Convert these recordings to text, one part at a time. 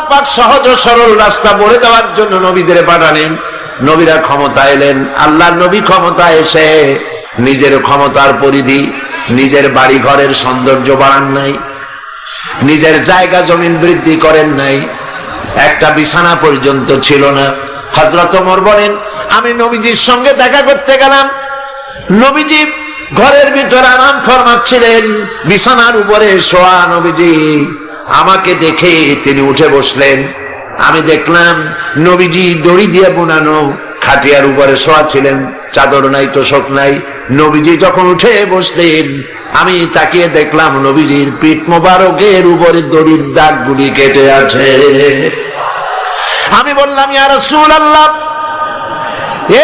পাক সহজ ও সরল রাস্তা বলে দেওয়ার জন্য নবীদের পাঠালেন। নবীরা ক্ষমতা এলেন, আল্লাহর নবী ক্ষমতা এসে নিজের ক্ষমতার পরিধি, নিজের বাড়ি ঘরের সৌন্দর্য বাড়ান নাই, নিজের জায়গা জমিন বৃদ্ধি করেন নাই, একটা বিছানা পর্যন্ত ছিল না। হযরত ওমর বলেন, আমি নবীজির সঙ্গে দেখা করতে গেলাম, নবীজি ঘরের ভিতর আরাম ফরমাচ্ছিলেন, বিছানার উপরে শোয়া নবীজি। আমাকে দেখে তিনি উঠে বসলেন। আমি দেখলাম নবীজি দড়ি দিয়ে বোনানো খাটিয়ার উপরে শোয়া ছিলেন, চাদর নাই, তোশক নাই। নবীজি যখন উঠে বসলেন, আমি তাকিয়ে দেখলাম নবীজির পিঠ মোবারকের উপরে দড়ির দাগগুলি কেটে আছে। আমি বললাম, ইয়া রাসূলুল্লাহ,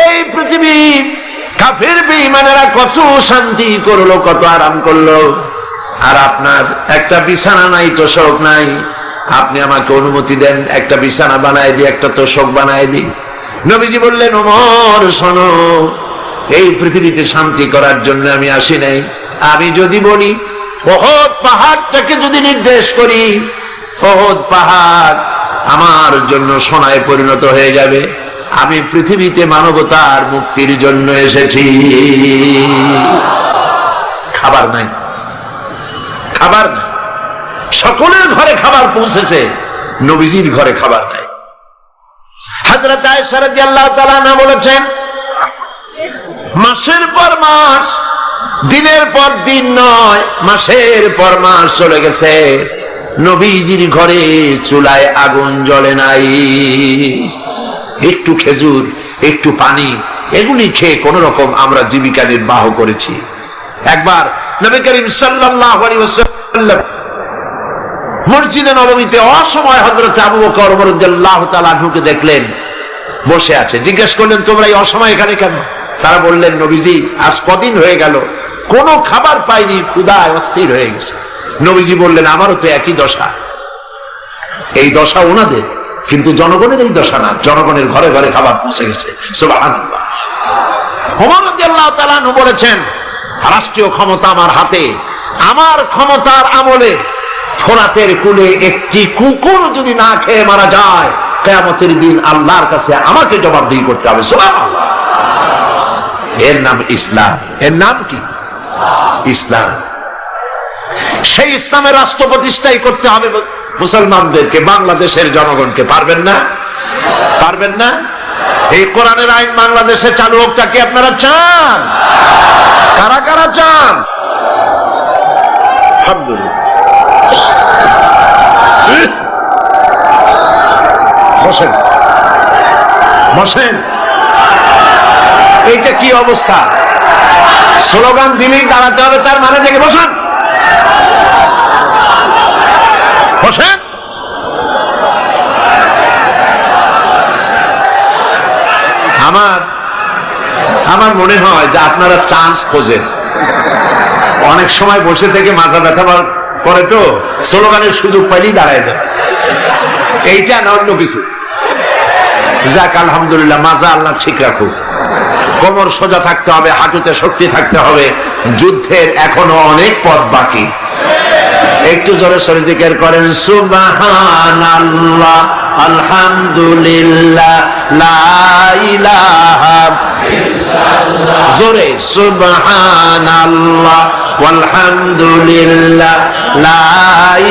এই পৃথিবী কাফের বেঈমানেরা কত শান্তি করলো, কত আরাম করলো, আর আপনার একটা বিছানা নাই, তোশক নাই। আপনি আমাকে অনুমতি দেন, একটা বিছানা বানায় দিই, একটা তোশক বানায় দিই। নবীজি বললেন, ওমর শোনো, এই পৃথিবীতে শান্তি করার জন্য আমি আসি নাই। আমি যদি বলি উহুদ পাহাড়টাকে যদি নির্দেশ করি, উহুদ পাহাড় আমার জন্য সোনায় পরিণত হয়ে যাবে। আমি পৃথিবীতে মানবতার মুক্তির জন্য এসেছি। খাবার নাই, খাবার নাই, সকলের ঘরে খাবার পৌঁছেছে, নবীজির ঘরে খাবার নাই। হযরত আয়েশা রাদিয়াল্লাহু তাআলা আনহা বলেছেন, মাসের পর মাস, দিনের পর দিন নয়, মাসের পর মাস চলে গেছে, নবীজির ঘরে চুলায় আগুন জ্বলে নাই। একটু খেজুর, একটু পানি, এগুলি খেয়ে কোন রকম আমরা জীবিকা নির্বাহ করেছি। একবার নবী করিম সাল্লাল্লাহু আলাইহি ওয়াসাল্লাম মসজিদে নববীতে অসময় হযরত আবু বকর রাদিয়াল্লাহু তাআলা আনহুকে দেখলেন বসে আছে। জিজ্ঞেস করলেন, তোমরা এই অসময় এখানে কেন? তারা বললেন, নবীজি আজ কদিন হয়ে গেল কোনো খাবার পাইনি, ক্ষুধায় অস্থির হয়ে গেছে। নবীজি বললেন, আমারও তো একই দশা। এই দশা ওনাদের, কিন্তু জনগণের এই দশা না, জনগণের ঘরে ঘরে খাবার পৌঁছে গেছে। সুবহানাল্লাহ। ওমর রাদিয়াল্লাহু তাআলা আনহু বলেছেন, রাষ্ট্রীয় ক্ষমতা আমার হাতে, আমার ক্ষমতার আমলে ফোরাতের কূলে একটি কুকুর যদি না খেয়ে মারা যায়, কিয়ামতের দিন আল্লাহর কাছে আমাকে জবাবদিহি করতে হবে। সুবহানাল্লাহ। এর নাম ইসলাম। এর নাম কি? ইসলাম। সেই ইসলামের রাষ্ট্র প্রতিষ্ঠাই করতে হবে মুসলমানদেরকে, বাংলাদেশের জনগণকে। পারবেন না? পারবেন না? এই কোরআনের আইন বাংলাদেশে চালু হোক, কি আপনারা চান? কারা কারা চান? আলহামদুলিল্লাহ। বসেন, বসেন। এইটা কি অবস্থা? স্লোগান দিলেই দাঁড়াতে হবে, তার মানে থেকে বসেন, বসেন। আমার মনে হয় যে আপনারা চান্স খোঁজেন। অনেক সময় বসে থেকে মাথা ব্যথা করে, তো স্লোগানের সুযোগ পাইলেই দাঁড়ায় যায়। এইটা না অন্য কিছু। যাক, আলহামদুলিল্লাহ, মাজা আল্লাহ ঠিক রাখুক। কোমর সোজা থাকতে হবে, হাঁটুতে শক্তি থাকতে হবে। যুদ্ধের এখনো অনেক পথ বাকি। একটু জোরে সরে জিকির করেন, সুবহানাল্লাহ, আলহামদুলিল্লাহ, লা ইলাহা ইল্লাল্লাহ। জোরে, সুবহানাল্লাহ, আলহামদুলিল্লাহ, লা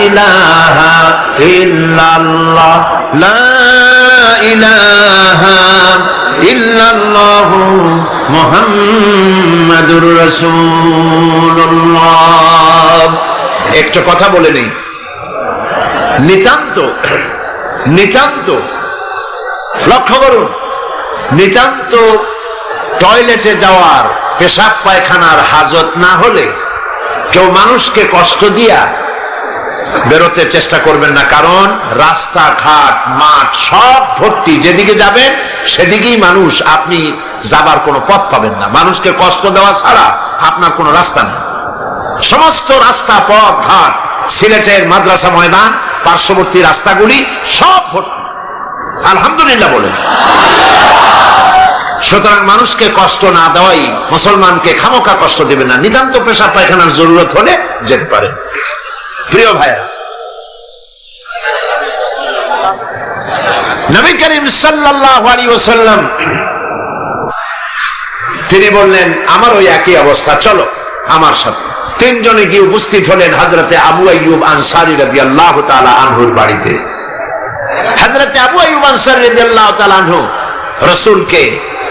ইলাহা ইল্লাল্লাহ, লা ইলাহা ইল্লাল্লাহ, মুহাম্মাদুর রাসূলুল্লাহ। একটা কথা বলে নেই, নিতান্ত নিতান্ত লক্ষ্য করুন, নিতান্ত টয়লেটে যাওয়ার, পেশাব পায়খানার হাজত না হলে কেউ মানুষকে কষ্ট দিয়া বেরোতে চেষ্টা করবেন না। কারণ রাস্তাঘাট, মাঠ সব ভর্তি, যেদিকে যাবেন সেদিকেই মানুষ, আপনি যাবার কোনো পথ পাবেন না। মানুষকে কষ্ট দেওয়া ছাড়া আপনার কোনো রাস্তা নেই। সমস্ত রাস্তা, পথ ঘাট, সিলেটের মাদ্রাসা ময়দান, পার্শ্ববর্তী রাস্তাগুলি সব ভর্তি। আলহামদুলিল্লাহ বলেন। সুতরাং মানুষকে কষ্ট না দেওয়াই, মুসলমানকে খামোখা কষ্ট দেবে না। নিতান্ত পেশাব পায়খানার জরুরত হলে যেতে পারে। প্রিয় ভাইরা, নবী করিম সাল্লাল্লাহু আলাইহি ওয়াসাল্লাম তিনি বললেন, আমার ওই একই অবস্থা, চলো আমার সাথে। তিনজনে গিয়ে উপস্থিত হলেন হযরতে আবু আইয়ুব আনসারী রাদিয়াল্লাহু তাআলা আনহুর বাড়িতে। হযরতে আবু আইয়ুব আনসারী রাদিয়াল্লাহু তাআলা আনহু রাসূলকে,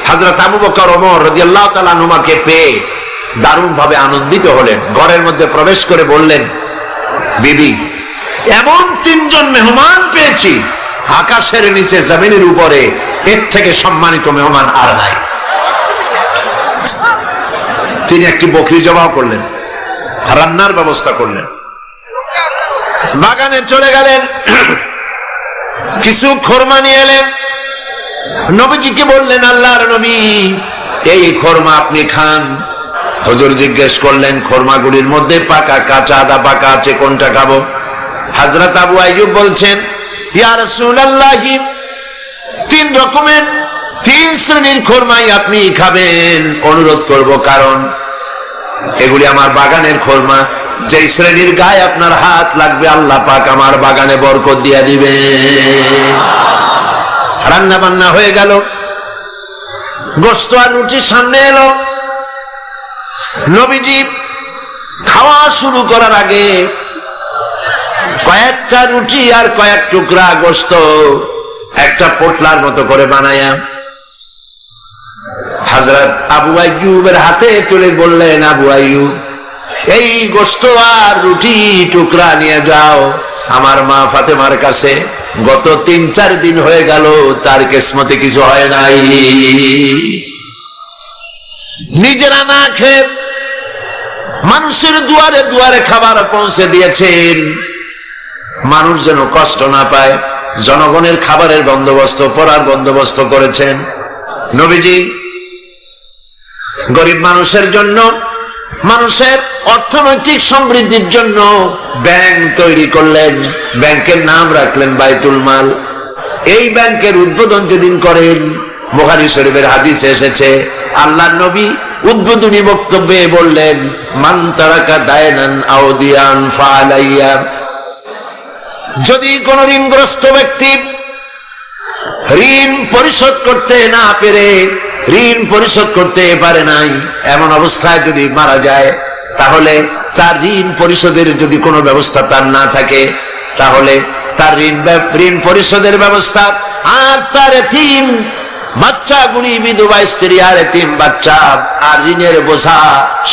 হযরত আবু বকর ওমর রাদিয়াল্লাহু তাআলা আনহুমাকে পেয়ে দারুণ ভাবে আনন্দিত হলেন। ঘরের মধ্যে প্রবেশ করে বললেন, বিবি, এমন তিনজন মেহমান পেয়েছি, আকাশের নিচে জমিনের উপরে এর থেকে সম্মানিত মেহমান আর নাই। তিনি একটি বকরি জবাই করলেন, রান্নার ব্যবস্থা করলেন, বাগানে চলে গেলেন, কিছু খোরমা নিয়ে এলেন, নবীজিকে বললেন, আল্লাহর নবী, এই খোরমা আপনি খান। হুজুর জিজ্ঞেস করলেন, খোরমাগুলির মধ্যে পাকা, কাঁচা, আদা পাকা আছে, কোনটা খাবো? হযরত আবু আইয়ুব বলছেন, ইয়া রাসূলুল্লাহ, তিন রকমের, তিন শ্রেণীর খোরমাই আপনি খাবেন, অনুরোধ করব, কারণ এগুলি আমার বাগানের খোরমা। যেই শ্রেণীর গায়ে আপনার হাত লাগবে, আল্লাহ পাক আমার বাগানে বরকত দিয়া দিবে। রান্না বান্না হয়ে গেল, গোশত আর রুটি সামনে এলো। নবীজি খাওয়া শুরু করার আগে কয়েকটা রুটি আর কয়েক টুকরা গোশত একটা পোটলার মতো করে বানায়া হযরত আবু আইয়ুবের হাতে তুলে বললেন, আবু আইয়ুব, এই গোশত আর রুটি টুকরা নিয়ে যাও আমার মা ফাতেমার কাছে। গত 3-4 দিন হয়ে গেল, তার কিসমতে কিছু হয় নাই। নিজেরা না খেয়ে মানুষের দুয়ারে দুয়ারে খাবার পৌঁছে দিয়েছেন, মানুষ যেন কষ্ট না পায়, জনগণের খাবারের বন্দোবস্ত, পড়ার বন্দোবস্ত করেছেন। নবীজি গরিব মানুষের জন্য, মানুষের অর্থনৈতিক সমৃদ্ধির জন্য ব্যাংক তৈরি করলেন, ব্যাংকের নাম রাখলেন বাইতুল মাল। এই ব্যাংকের উদ্বোধন যেদিন করেন, বুখারী শরীফের হাদিসে এসেছে, আল্লাহর নবী উদ্বোধনী বক্তব্যে বললেন, মান তারাকা দায়নান আও দিয়ান ফালাইয়া, যদি কোন ঋণগ্রস্ত ব্যক্তি ঋণ পরিশোধ করতে না পেরে, ঋণ পরিশোধ করতে পারে নাই, এমন অবস্থায় যদি মারা যায়, তাহলে তার ঋণ পরিশোধের যদি কোনো ব্যবস্থা তার না থাকে, তাহলে তার ঋণ পরিশোধের ব্যবস্থা আর তার এতিম বাচ্চা গুলি, বিধবা স্ত্রী আর এতিম বাচ্চা আর ঋণের বোঝা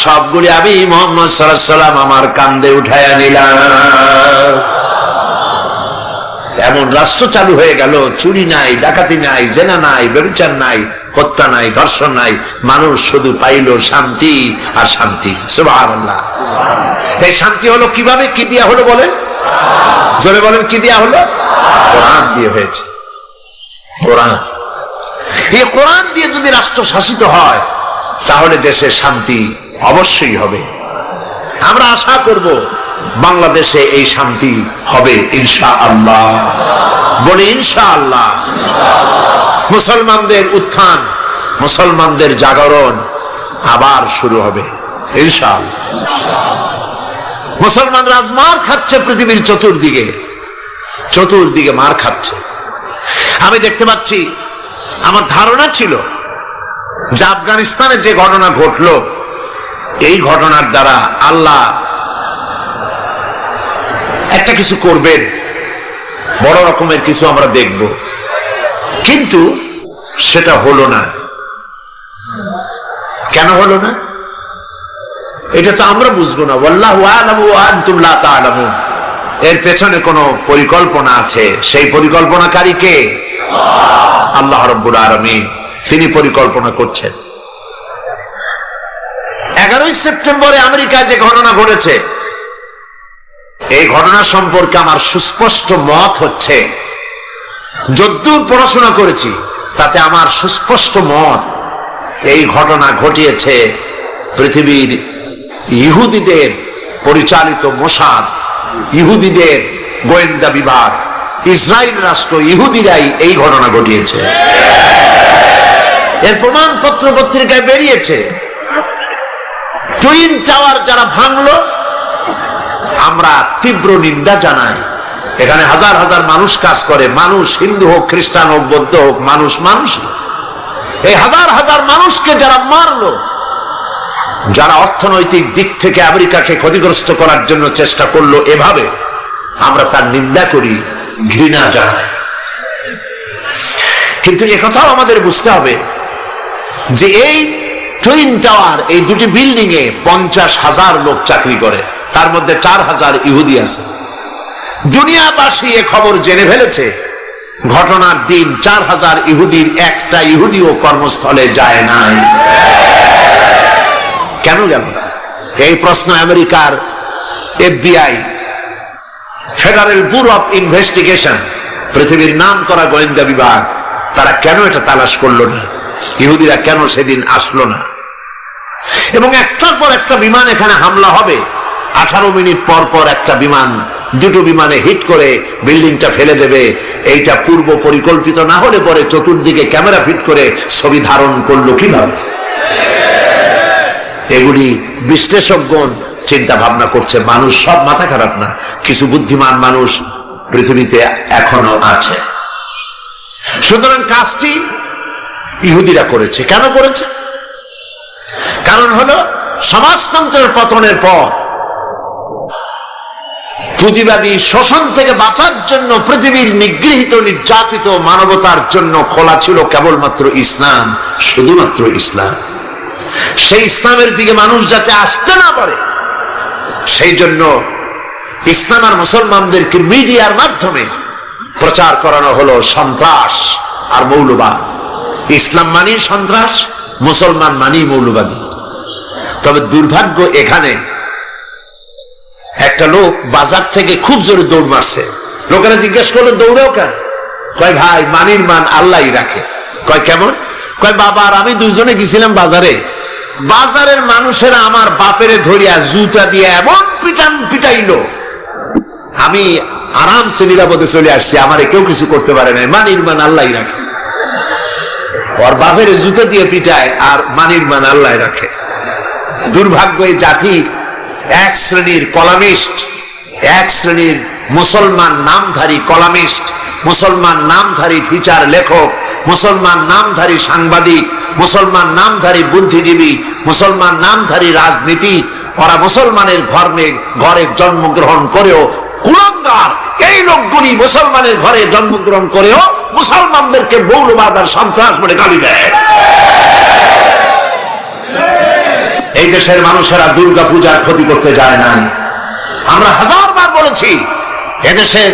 সবগুলি আমি মুহাম্মদ সাল্লাল্লাহু আলাইহি ওয়াসাল্লাম আমার কাঁধে উঠায়া নিলাম। এমন রাষ্ট্র চালু হয়ে গেল, চুরি নাই, ডাকাতি নাই, জেনা নাই, ব্যভিচার নাই, হত্যা নাই, ধর্ষণ নাই, মানুষ শুধু পাইল শান্তি আর শান্তি। সুবহানাল্লাহ। এই শান্তি হলো কিভাবে, কি দিয়া হলো বলেন? জোরে বলেন, কি দিয়া হলো? কোরআন দিয়ে হয়েছে। কোরআন, এই কোরআন দিয়ে যদি রাষ্ট্র শাসিত হয়, তাহলে দেশে শান্তি অবশ্যই হবে। আমরা আশা করব বাংলাদেশে এই শান্তি হবে ইনশাআল্লাহ। বলি ইনশাআল্লাহ। মুসলমানদের উত্থান, মুসলমানদের জাগরণ আবার শুরু হবে ইনশাআল্লাহ। মুসলমানরা আজ মার খাচ্ছে পৃথিবীর চতুর্দিকে, চতুর্দিকে মার খাচ্ছে। আমি দেখতে পাচ্ছি, আমার ধারণা ছিল যে আফগানিস্তানে যে ঘটনা ঘটলো, এই ঘটনার দ্বারা আল্লাহ একটা কিছু করবেন, বড় রকমের কিছু আমরা দেখব, কিন্তু সেটা হলো না। কেন হলো না এটা তো আমরা বুঝবো না। ওয়াল্লাহু আ'লামু ওয়া আনতুম লা তা'লামুন। এর পেছনে কোনো পরিকল্পনা আছে, সেই পরিকল্পনাকারী কে? আল্লাহ রাব্বুল আলামিন। তিনি পরিকল্পনা করছেন। 11 সেপ্টেম্বরে আমেরিকায় যে ঘটনা ঘটেছে, এই ঘটনা সম্পর্কে আমার সুস্পষ্ট মত হচ্ছে, যদ্দূর পড়াশোনা করেছি তাতে আমার সুস্পষ্ট মত, এই ঘটনা ঘটিয়েছে পৃথিবীর ইহুদিদের পরিচালিত মোসাদ, ইহুদিদের গোয়েন্দা বিভাগ, ইসরায়েল রাষ্ট্র, ইহুদিরাই এই ঘটনা ঘটিয়েছে। এর প্রমাণপত্র পত্রিকায় বেরিয়েছে। টুইন টাওয়ার যারা ভাঙলো, আমরা তীব্র নিন্দা জানাই। এখানে হাজার হাজার মানুষ কাজ করে, মানুষ হিন্দু হোক, খ্রিস্টান হোক, বৌদ্ধ হোক, মানুষ মানুষ। এই হাজার হাজার মানুষকে যারা মারলো, যারা অর্থনৈতিক দিক থেকে আমেরিকাকে ক্ষতিগ্রস্ত করার জন্য চেষ্টা করলো, এভাবে আমরা তার নিন্দা করি, ঘৃণা জানাই। কিন্তু একথাও আমাদের বুঝতে হবে যে এই টুইন টাওয়ার, এই দুটি বিল্ডিং এ 50,000 লোক চাকরি করে, তার মধ্যে 4,000 ইহুদি আছে। দুনিয়াবাসী এ খবর জেনে ফেলেছে। ঘটনার দিন 4,000 ইহুদির একটা ইহুদিও কর্মস্থলে যায় নাই। কেন গেল না? এই প্রশ্ন আমেরিকার FBI, federal bureau of investigation, পৃথিবীর নাম করা গোয়েন্দা বিভাগ, তারা কেন এটা তালাশ করলো না? ইহুদিরা কেন সেদিন আসলো না? এবং একটার পর একটা বিমান এখানে হামলা হবে, 18 মিনিট পর পর একটা বিমান, দুটো বিমানে হিট করে বিল্ডিংটা ফেলে দেবে। এইটা পূর্ব পরিকল্পিত না হলে পরে চতুর্দিকে ক্যামেরা ফিট করে ছবি ধারণ করলো কিভাবে? এগুলি বিশ্লেষকগণ চিন্তা ভাবনা করছে। মানুষ সব মাথা খারাপ না, কিছু বুদ্ধিমান মানুষ পৃথিবীতে এখনো আছে। সুতরাং কাজটি ইহুদিরা করেছে। কেন করেছে? কারণ হলো সমাজতন্ত্রের পতনের পর পুঁজিবাদী শোষণ থেকে বাঁচার জন্য পৃথিবীর নিগৃহীত নির্যাতিত মানবতার জন্য খোলা ছিল কেবলমাত্র ইসলাম, শুধুমাত্র ইসলাম। সেই ইসলামের দিকে মানুষ যাতে আসতে না পারে, সেই জন্য ইসলাম আর মুসলমানদেরকে মিডিয়ার মাধ্যমে প্রচার করানো হলো সন্ত্রাস আর মৌলবাদ। ইসলাম মানি সন্ত্রাস, মুসলমান মানি মৌলবাদী। তবে দুর্ভাগ্য, এখানে একটা লোক বাজার থেকে খুব জোরে দৌড় মারছে। লোকেরা জিজ্ঞেস করলো দৌড়েও কেন? কয় ভাই, মানির মান আল্লাহই রাখে। কয় কেমন? কয় বাবা আর আমি দুইজনে গেছিলাম বাজারে, বাজারের মানুষেরা আমার বাপেরে ধরিয়া জুতা দিয়ে এমন পিটাইলো, আমি আরামসে নিরাপদে চলে আসছি, আমারে কেউ কিছু করতে পারে নাই। মানির মান আল্লাহই রাখে। ওর বাপের জুতা দিয়ে পিটায় আর মানির মান আল্লাহ রাখে। দুর্ভাগ্য, এই জাতি এক শ্রেণীর কলামিস্ট, এক শ্রেণীর মুসলমান নামধারী কলামিস্ট, মুসলমান নামধারী ফিচার লেখক, মুসলমান নামধারী সাংবাদিক, মুসলমান নামধারী বুদ্ধিজীবী, মুসলমান নামধারী রাজনীতি, ওরা মুসলমানের ঘরে জন্মগ্রহণ করেও কুলাঙ্গার। এই লোকগুলি মুসলমানের ঘরে জন্মগ্রহণ করেও মুসলমানদেরকে মৌলবাদ আর সন্ত্রাস বলে গালি দেয়। এই দেশের মানুষেরা দুর্গা পূজার ক্ষতি করতে যায় না। আমরা হাজারবার বলেছি, এদেশে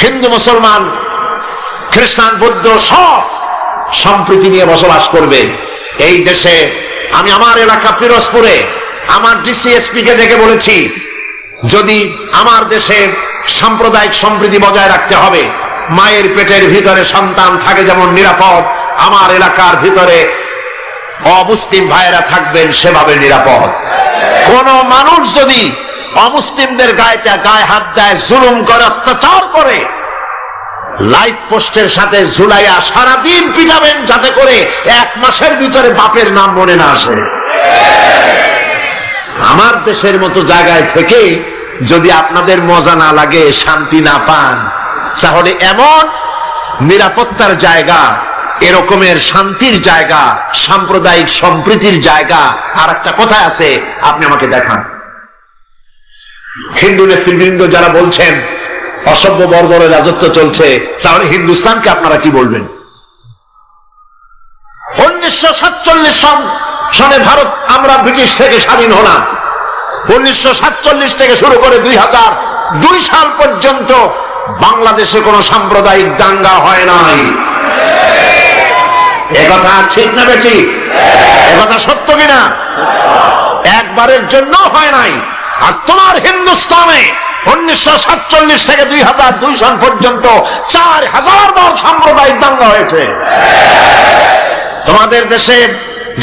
হিন্দু, মুসলমান, খ্রিস্টান, বৌদ্ধ সব সম্প্রীতি নিয়ে বসবাস করবে। এই দেশে আমি আমার এলাকা পিরোজপুরে আমার DCSP কে ডেকে বলেছি, যদি আমার দেশে সাম্প্রদায়িক সম্প্রীতি বজায় রাখতে হবে, মায়ের পেটের ভিতরে সন্তান থাকে যেমন নিরাপদ, আমার এলাকার ভিতরে অমুসলিম ভাইয়েরা থাকবেন সেভাবে নিরাপদ। কোন মানুষ যদি অমুসলিমদের গায়ে হাত দেয়, জুলুম করে, অত্যাচার করে, লাইট পোস্টের সাথে ঝুলাইয়া সারাদিন পিটাবেন, যাতে করে 1 মাসের ভিতরে বাপের নাম মনে না আসে। আমার দেশের মতো জায়গায় থেকে যদি আপনাদের মজা না লাগে, শান্তি না পান, তাহলে এমন নিরাপত্তার জায়গা, এরকমের শান্তির জায়গা, সাম্প্রদায়িক সম্প্রীতির জায়গা আর একটা কোথায় আছে আপনি আমাকে দেখান। হিন্দু নেতৃবৃন্দ যারা বলছেন অসভ্য বর্বরের রাজত্ব চলছে, তাহলে হিন্দুস্তানকে আপনারা কি বলবেন? 1947 সনে ভারত, আমরা ব্রিটিশ থেকে স্বাধীন হলাম। 1947 থেকে শুরু করে 2002 সাল পর্যন্ত বাংলাদেশে কোন সাম্প্রদায়িক দাঙ্গা হয় নাই। একথা ঠিক না বেঠি? একথা সত্য কিনা? একবারের জন্য হয় নাই। আর তোমার হিন্দুস্তানে 1947 থেকে 2002 সাল পর্যন্ত 4000 বার সাম্প্রদায়িক দাঙ্গা হয়েছে। তোমাদের দেশে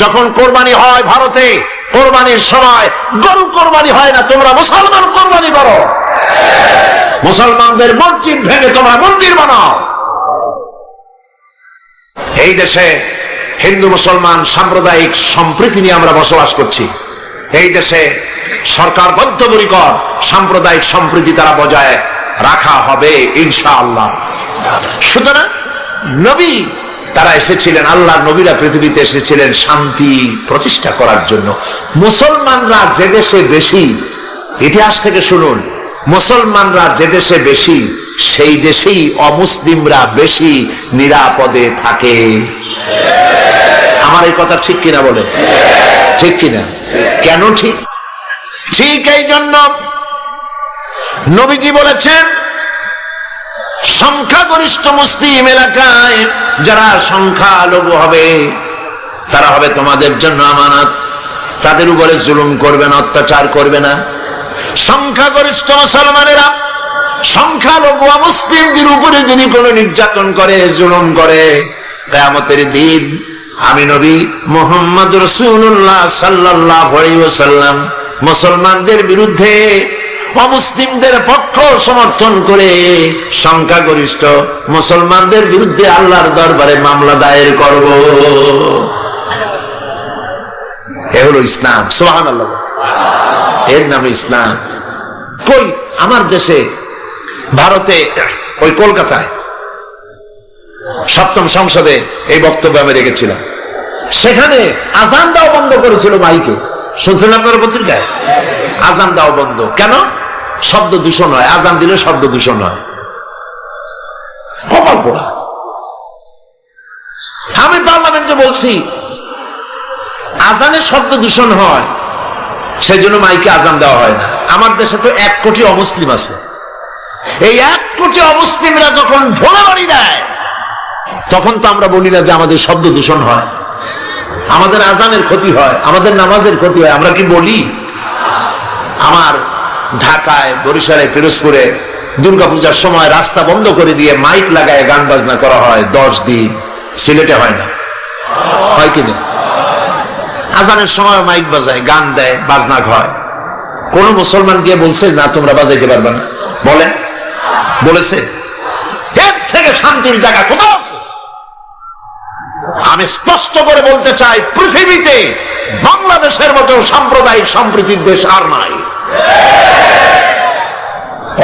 যখন কোরবানি হয়, ভারতে কোরবানির সময় গরু কোরবানি হয় না, তোমরা মুসলমান কোরবানি করো। মুসলমানদের মসজিদ ভেঙে তোমরা মন্দির বানাও। এই দেশে হিন্দু মুসলমান সাম্প্রদায়িক সম্প্রীতি নিয়ে আমরা বসবাস করছি। এই দেশে সরকার বদ্ধপরিকর সাম্প্রদায়িক সম্প্রীতি তারা বজায় রাখা হবে ইনশাআল্লাহ। সুতরাং নবী তারা এসেছিলেন, আল্লাহর নবীরা পৃথিবীতে এসেছিলেন শান্তি প্রতিষ্ঠা করার জন্য। মুসলমানরা যে দেশে বেশি, ইতিহাস থেকে শুনুন, মুসলমানরা যে দেশে বেশি সেই দেশেই অমুসলিমরা বেশি নিরাপদে থাকে। আমার এই কথা ঠিক কিনা বলে? ঠিক কিনা? কেন ঠিক? ঠিক এই জন্য নবীজি বলেছেন, সংখ্যাগরিষ্ঠ মুসলিম এলাকায় যারা সংখ্যালঘু হবে তারা হবে তোমাদের জন্য আমানত, তাদের উপরে জুলুম করবে না, অত্যাচার করবে না। সংখ্যাগরিষ্ঠ মুসলমানেরা সংখ্যালঘু মুসলিমদের উপরে যদি কোনো নির্যাতন করে, জুলুম করে, কিয়ামতের দিন আমি নবী মুহাম্মদ রাসূলুল্লাহ সাল্লাল্লাহু আলাইহি ওয়াসাল্লাম মুসলমানদের বিরুদ্ধে অমুসলিমদের পক্ষ সমর্থন করে সংখ্যাগরিষ্ঠ মুসলমানদের বিরুদ্ধে আল্লাহর দরবারে মামলা দায়ের করব। এ হলো ইসলাম। সুবহানাল্লাহ, এর নাম ইসলাম। কই আমার দেশে, ভারতে, ওই কলকাতায় সপ্তম সংসদে এই বক্তব্য আমি রেখেছিলাম। সেখানে আজান দেওয়া বন্ধ করেছিল মাইকে, শুনছেন আপনারা পত্রিকায়? আজান দেওয়া বন্ধ কেন? শব্দ দূষণ হয়, আজান দিলে শব্দ দূষণ হয়। কপাল পোড়া। আমি পার্লামেন্টে বলছি আজানে শব্দ দূষণ হয়, সেই জন্য মাইকে আজান দেওয়া হয় না। আমার দেশে তো 1 কোটি অমুসলিম আছে। এই 1 কোটি অমুসলিমরা যখন ঢোলা বাড়ি দেয় তখন তো আমরা বলি না যে আমাদের শব্দ দূষণ হয়, আমাদের আজানের ক্ষতি হয়, আমাদের নামাজের ক্ষতি হয়। আমরা কি বলি? আমার ঢাকায়, বরিশালে, পিরোজপুরে দুর্গাপূজার সময় রাস্তা বন্ধ করে দিয়ে মাইক লাগায় গান বাজনা করা হয় 10 দিন। সিলেটে হয় না? হয় কিনা? আজানের সময় মাইক বাজায়, গান দেয়, বাজনা হয়। কোন মুসলমান গিয়ে বলছে না তোমরা বাজাইতে পারবে না? বলে? বলেছে? এর থেকে শান্তির জায়গা কোথাও আছে? আমি স্পষ্ট করে বলতে চাই, পৃথিবীতে বাংলাদেশের মতো সাম্প্রদায়িক সম্প্রীতির দেশ আর নাই।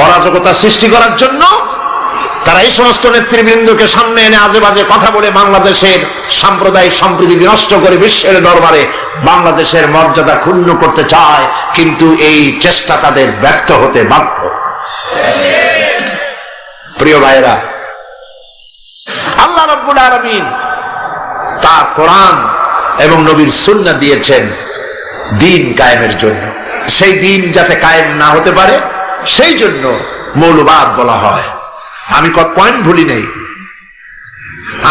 অরাজকতা সৃষ্টি করার জন্য তারা এই সমস্ত নেতৃবৃন্দকে সামনে এনে আজে বাজে কথা বলে বাংলাদেশের সাম্প্রদায়িক সম্প্রীতি বিনষ্ট করে বিশ্বের দরবারে বাংলাদেশের মর্যাদা ক্ষুণ্ণ করতে চায়, কিন্তু এই চেষ্টা তাদের ব্যর্থ হতে বাধ্য। প্রিয় ভাইরা, আল্লাহ রাব্বুল আলামিন তার কোরআন এবং নবীর সুন্নাহ দিয়েছেন দ্বীন কায়েমের জন্য। সেই দ্বীন যাতে কায়েম না হতে পারে সেই জন্য মৌলবাদ বলা হয়। আমি কত পয়েন্ট ভুলি নেই।